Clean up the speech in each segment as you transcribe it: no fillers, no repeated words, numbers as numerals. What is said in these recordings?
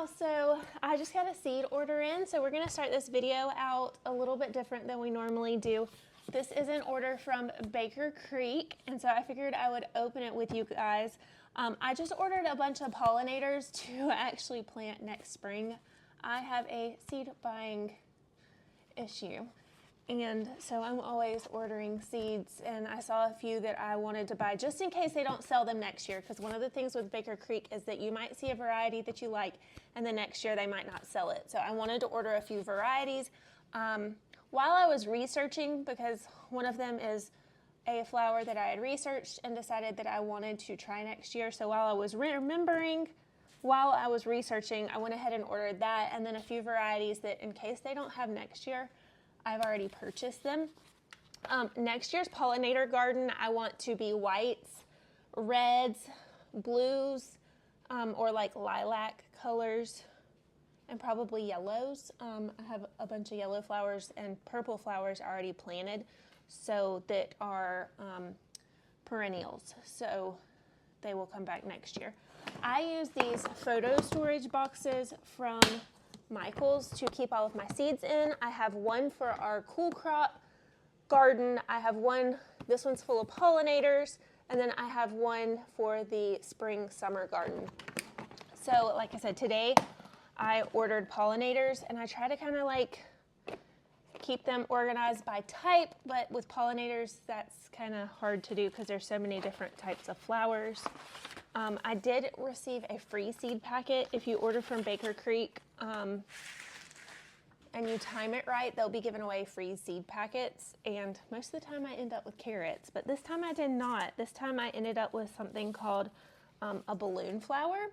y'all, so I just got a seed order in, so we're gonna start this video out a little bit different than we normally do. This is an order from Baker Creek, and so I figured I would open it with you guys. I just ordered a bunch of pollinators to actually plant next spring. I have a seed buying issue, and so I'm always ordering seeds, and I saw a few that I wanted to buy just in case they don't sell them next year, because one of the things with Baker Creek is that you might see a variety that you like and the next year they might not sell it. So I wanted to order a few varieties. While I was researching, because one of them is a flower that I had researched and decided that I wanted to try next year, so while I was researching, I went ahead and ordered that, and then a few varieties that in case they don't have next year, I've already purchased them. Next year's pollinator garden, I want to be whites, reds, blues, or like lilac colors, and probably yellows. I have a bunch of yellow flowers and purple flowers already planted, so that are perennials, so they will come back next year. I use these photo storage boxes from Michael's to keep all of my seeds in. I have one for our cool crop garden. I have one, this one's full of pollinators, and then I have one for the spring summer garden. So like I said, today I ordered pollinators, and I try to kind of like keep them organized by type, but with pollinators that's kind of hard to do because there's so many different types of flowers. I did receive a free seed packet. If you order from Baker Creek and you time it right, they'll be giving away free seed packets, and most of the time I end up with carrots, but this time I did not. This time I ended up with something called a balloon flower,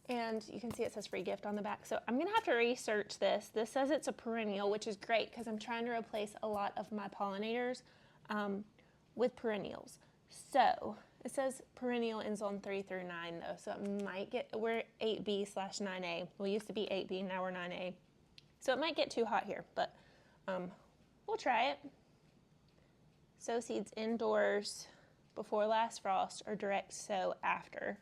and you can see it says free gift on the back, so I'm gonna have to research this. This says it's a perennial, which is great because I'm trying to replace a lot of my pollinators with perennials. So it says perennial ends on 3 through 9 though, so it might get, we're 8B/9A. We used to be 8B, now we're 9A. So it might get too hot here, but we'll try it. Sow seeds indoors before last frost or direct sow after.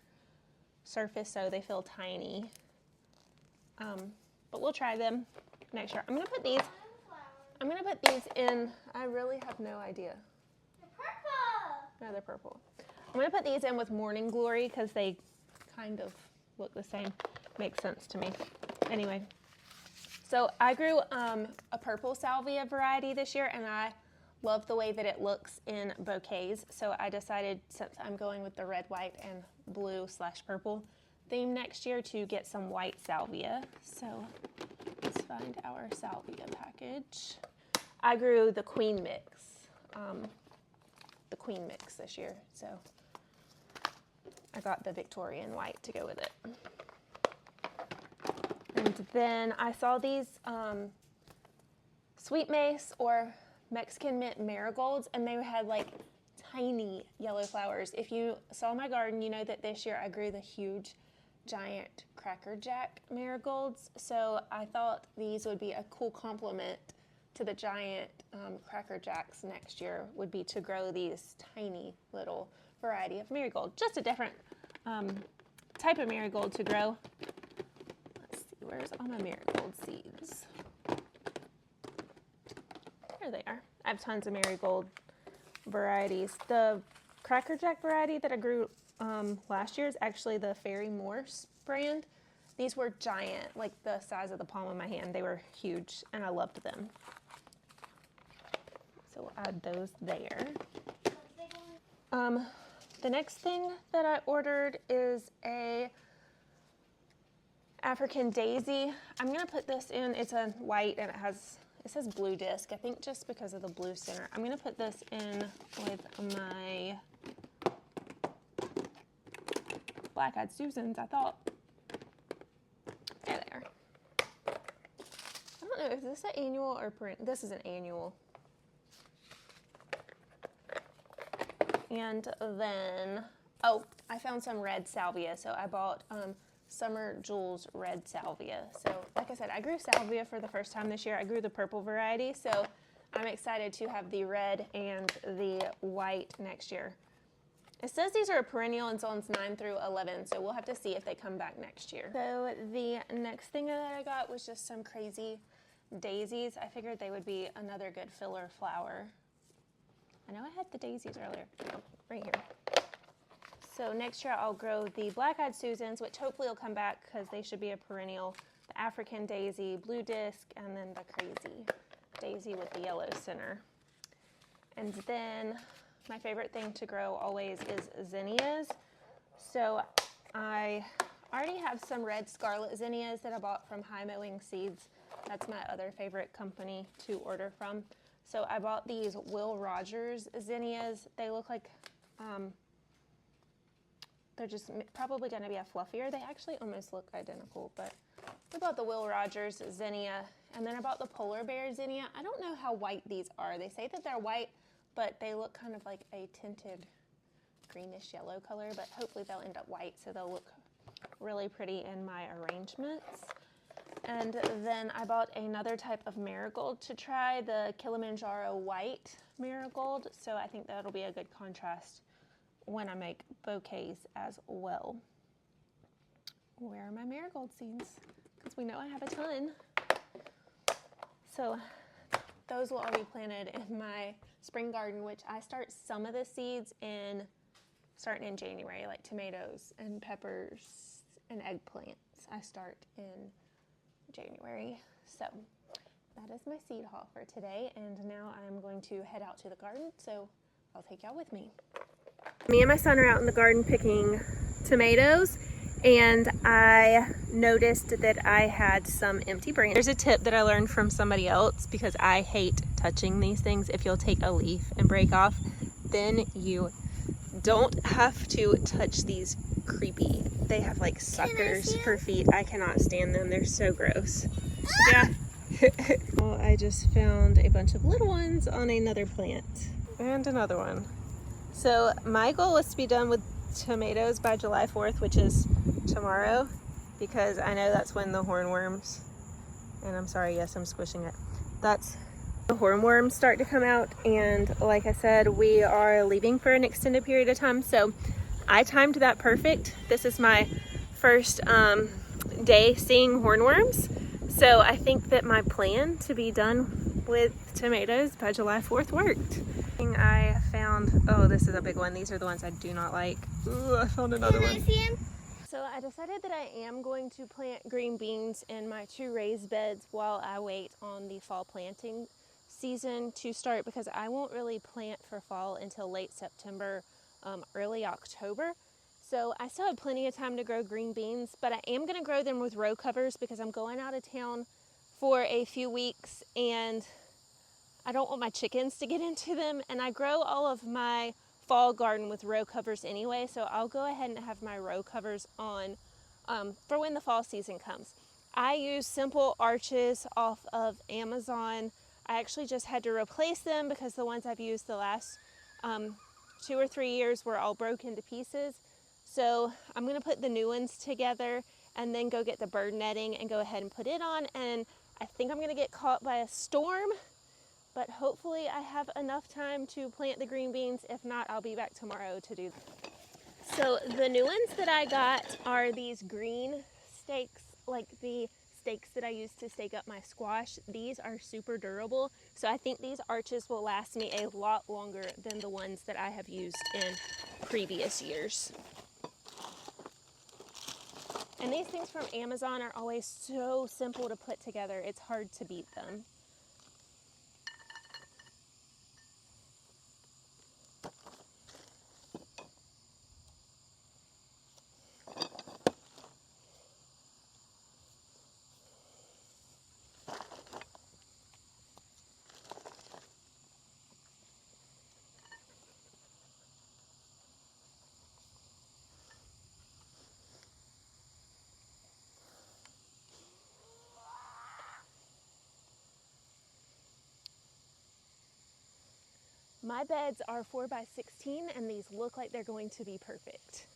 Surface sow, they feel tiny. But we'll try them next year. I'm gonna put these in, I really have no idea. They're purple. No, they're purple. I'm gonna put these in with Morning Glory because they kind of look the same. Makes sense to me. Anyway, so I grew a purple salvia variety this year, and I love the way that it looks in bouquets. So I decided, since I'm going with the red, white, and blue/purple theme next year, to get some white salvia. So let's find our salvia package. I grew the queen mix. This year, so I got the Victorian white to go with it. And then I saw these sweet mace or Mexican mint marigolds, and they had like tiny yellow flowers. If you saw my garden, you know that this year I grew the huge giant Cracker Jack marigolds, so I thought these would be a cool complement to the giant Cracker Jacks next year, would be to grow these tiny little variety of marigold. Just a different type of marigold to grow. Let's see, where's all my marigold seeds? There they are. I have tons of marigold varieties. The Cracker Jack variety that I grew last year is actually the Fairy Morse brand. These were giant, like the size of the palm of my hand. They were huge, and I loved them. So we'll add those there. The next thing that I ordered is a African daisy. I'm gonna put this in, it's a white and it says blue disc, I think just because of the blue center. I'm gonna put this in with my black-eyed Susans, I thought. There they are. I don't know, is this an annual or perennial? This is an annual. And then, oh, I found some red salvia, so I bought Summer Jewels red salvia. So like I said, I grew salvia for the first time this year. I grew the purple variety, so I'm excited to have the red and the white next year. It says these are a perennial in zones 9 through 11, so we'll have to see if they come back next year. So the next thing that I got was just some crazy daisies. I figured they would be another good filler flower. I know I had the daisies earlier, right here. So next year I'll grow the black-eyed Susans, which hopefully will come back because they should be a perennial, the African daisy, blue disc, and then the crazy daisy with the yellow center. And then my favorite thing to grow always is zinnias. So I already have some red scarlet zinnias that I bought from High Mowing Seeds. That's my other favorite company to order from. So I bought these Will Rogers zinnias. They look like, they're just probably gonna be a fluffier. They actually almost look identical, but I bought the Will Rogers zinnia, and then I bought the polar bear zinnia. I don't know how white these are. They say that they're white, but they look kind of like a tinted greenish yellow color, but hopefully they'll end up white, so they'll look really pretty in my arrangements. And then I bought another type of marigold to try, the Kilimanjaro white marigold, so I think that'll be a good contrast when I make bouquets as well. Where are my marigold seeds? Because we know I have a ton. So those will all be planted in my spring garden, which I start some of the seeds starting in January, like tomatoes and peppers and eggplants. I start in January. So that is my seed haul for today, and now I'm going to head out to the garden, so I'll take y'all with me. Me and my son are out in the garden picking tomatoes, and I noticed that I had some empty branches. There's a tip that I learned from somebody else, because I hate touching these things. If you'll take a leaf and break off, then you don't have to touch these creepy. They have like suckers for feet. I cannot stand them. They're so gross. Yeah. Well, I just found a bunch of little ones on another plant. And another one. So my goal was to be done with tomatoes by July 4th, which is tomorrow, because I know that's when the hornworms, and I'm sorry, yes, I'm squishing it. That's the hornworms start to come out, and like I said, we are leaving for an extended period of time, so I timed that perfect. This is my first day seeing hornworms, so I think that my plan to be done with tomatoes by July 4th worked. I found, oh, this is a big one. These are the ones I do not like. Ooh, I found another one. So I decided that I am going to plant green beans in my 2 raised beds while I wait on the fall planting season to start, because I won't really plant for fall until late September, early October. So I still have plenty of time to grow green beans, but I am going to grow them with row covers because I'm going out of town for a few weeks and I don't want my chickens to get into them, and I grow all of my fall garden with row covers anyway, so I'll go ahead and have my row covers on for when the fall season comes. I use simple arches off of Amazon. I actually just had to replace them because the ones I've used the last 2 or 3 years were all broken to pieces. So I'm going to put the new ones together and then go get the bird netting and go ahead and put it on, and I think I'm going to get caught by a storm, but hopefully I have enough time to plant the green beans. If not, I'll be back tomorrow to do that. So the new ones that I got are these green stakes, like the stakes that I use to stake up my squash. These are super durable, so I think these arches will last me a lot longer than the ones that I have used in previous years. And these things from Amazon are always so simple to put together. It's hard to beat them. My beds are 4 by 16, and these look like they're going to be perfect.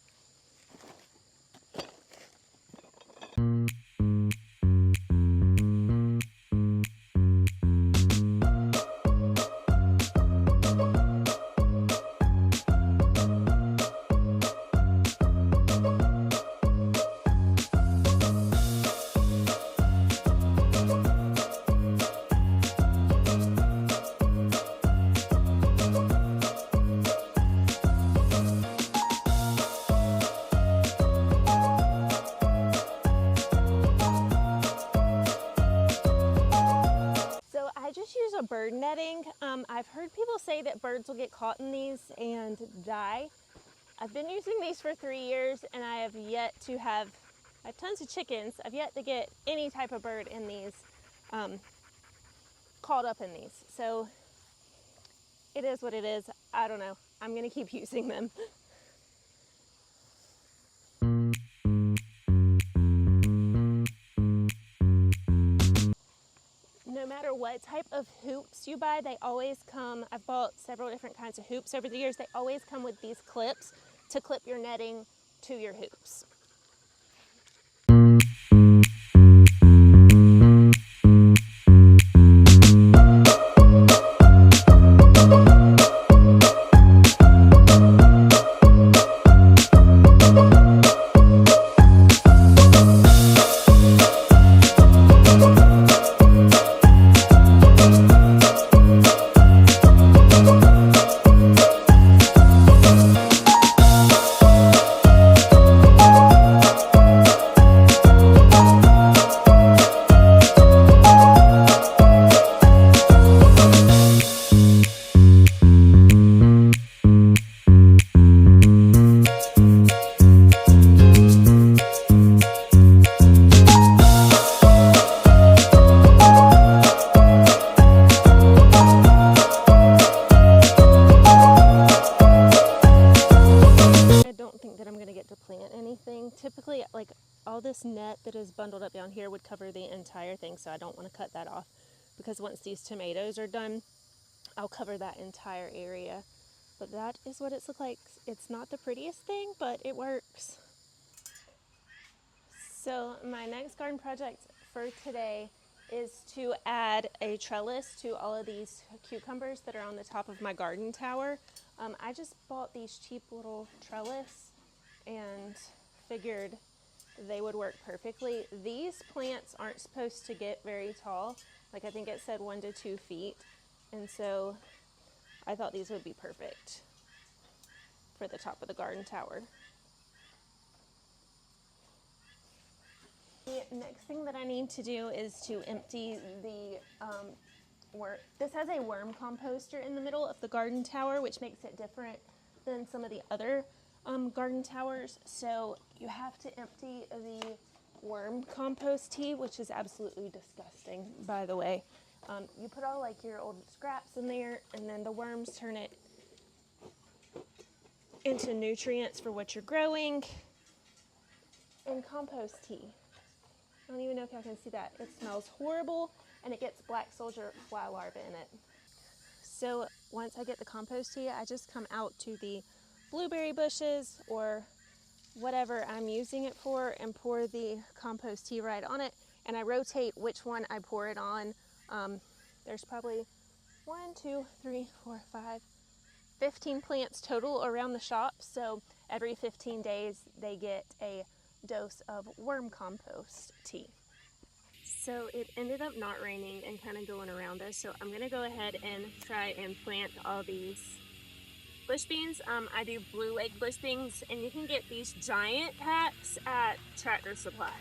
bird netting. I've heard people say that birds will get caught in these and die. I've been using these for 3 years and I have yet to have, I have tons of chickens. I've yet to get any type of bird in these, caught up in these. So it is what it is. I don't know. I'm gonna keep using them. No matter what type of hoops you buy, they always come, I've bought several different kinds of hoops over the years, they always come with these clips to clip your netting to your hoops. Typically, like, all this net that is bundled up down here would cover the entire thing, so I don't want to cut that off, because once these tomatoes are done, I'll cover that entire area. But that is what it's looked like. It's not the prettiest thing, but it works. So my next garden project for today is to add a trellis to all of these cucumbers that are on the top of my garden tower. I just bought these cheap little trellis and figured they would work perfectly. These plants aren't supposed to get very tall. Like, I think it said 1 to 2 feet. And so I thought these would be perfect for the top of the garden tower. The next thing that I need to do is to empty the this has a worm composter in the middle of the garden tower, which makes it different than some of the other garden towers. So you have to empty the worm compost tea, which is absolutely disgusting, by the way. You put all like your old scraps in there, and then the worms turn it into nutrients for what you're growing. And compost tea, I don't even know if y'all can see that. It smells horrible, and it gets black soldier fly larvae in it. So once I get the compost tea, I just come out to the blueberry bushes or whatever I'm using it for and pour the compost tea right on it, and I rotate which one I pour it on. There's probably 1, 2, 3, 4, 5, 15 plants total around the shop, so every 15 days they get a dose of worm compost tea. So it ended up not raining and kind of going around us, so I'm going to go ahead and try and plant all these bush beans. I do blue egg bush beans, and you can get these giant packs at Tractor Supply.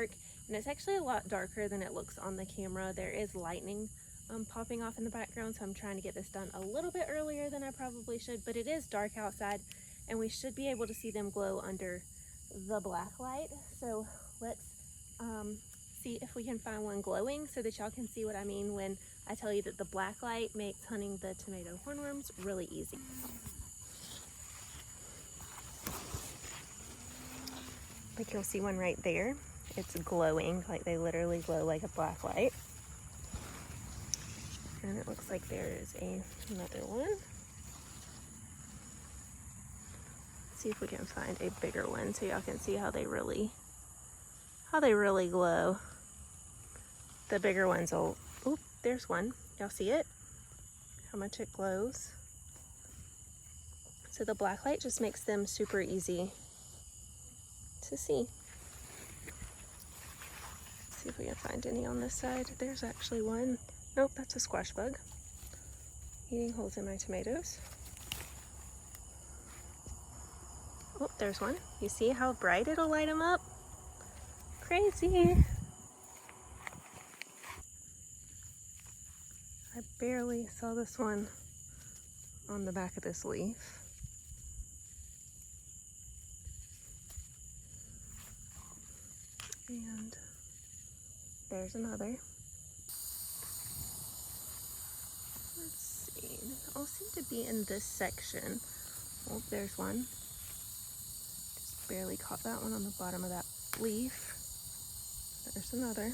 dark, and it's actually a lot darker than it looks on the camera. There is lightning popping off in the background, so I'm trying to get this done a little bit earlier than I probably should, but it is dark outside and we should be able to see them glow under the black light. So let's see if we can find one glowing so that y'all can see what I mean when I tell you that the black light makes hunting the tomato hornworms really easy. Like you'll see one right there. It's glowing, like they literally glow like a black light. And it looks like there's another one. Let's see if we can find a bigger one so y'all can see how they really glow. The bigger ones will, oop, there's one. Y'all see it? How much it glows. So the black light just makes them super easy to see. Let's see if we can find any on this side. There's actually one. Nope, that's a squash bug eating holes in my tomatoes. Oh, there's one. You see how bright it'll light them up? Crazy. I barely saw this one on the back of this leaf. And there's another. Let's see. They all seem to be in this section. Oh, there's one. Just barely caught that one on the bottom of that leaf. There's another.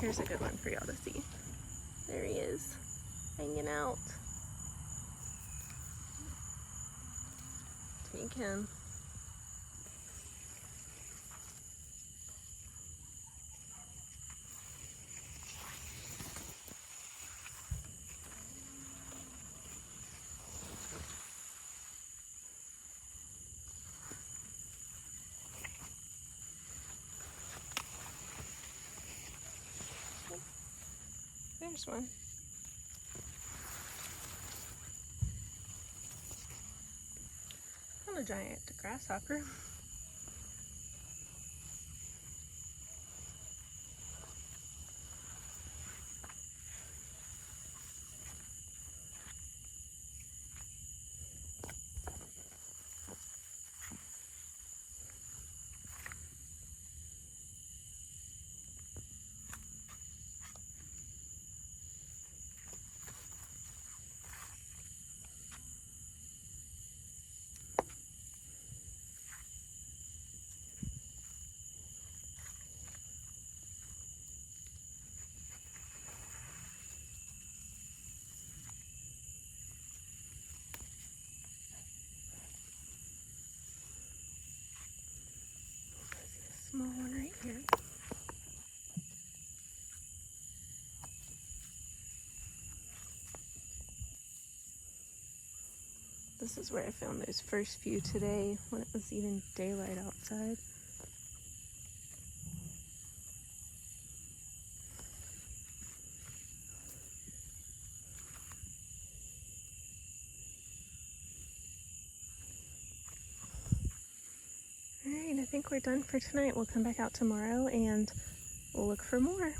Here's a good one for y'all to see. There he is, hanging out. Take him. There's one. I'm a giant grasshopper. Small one right here. This is where I found those first few today when it was even daylight outside. Alright, I think we're done for tonight. We'll come back out tomorrow and we'll look for more.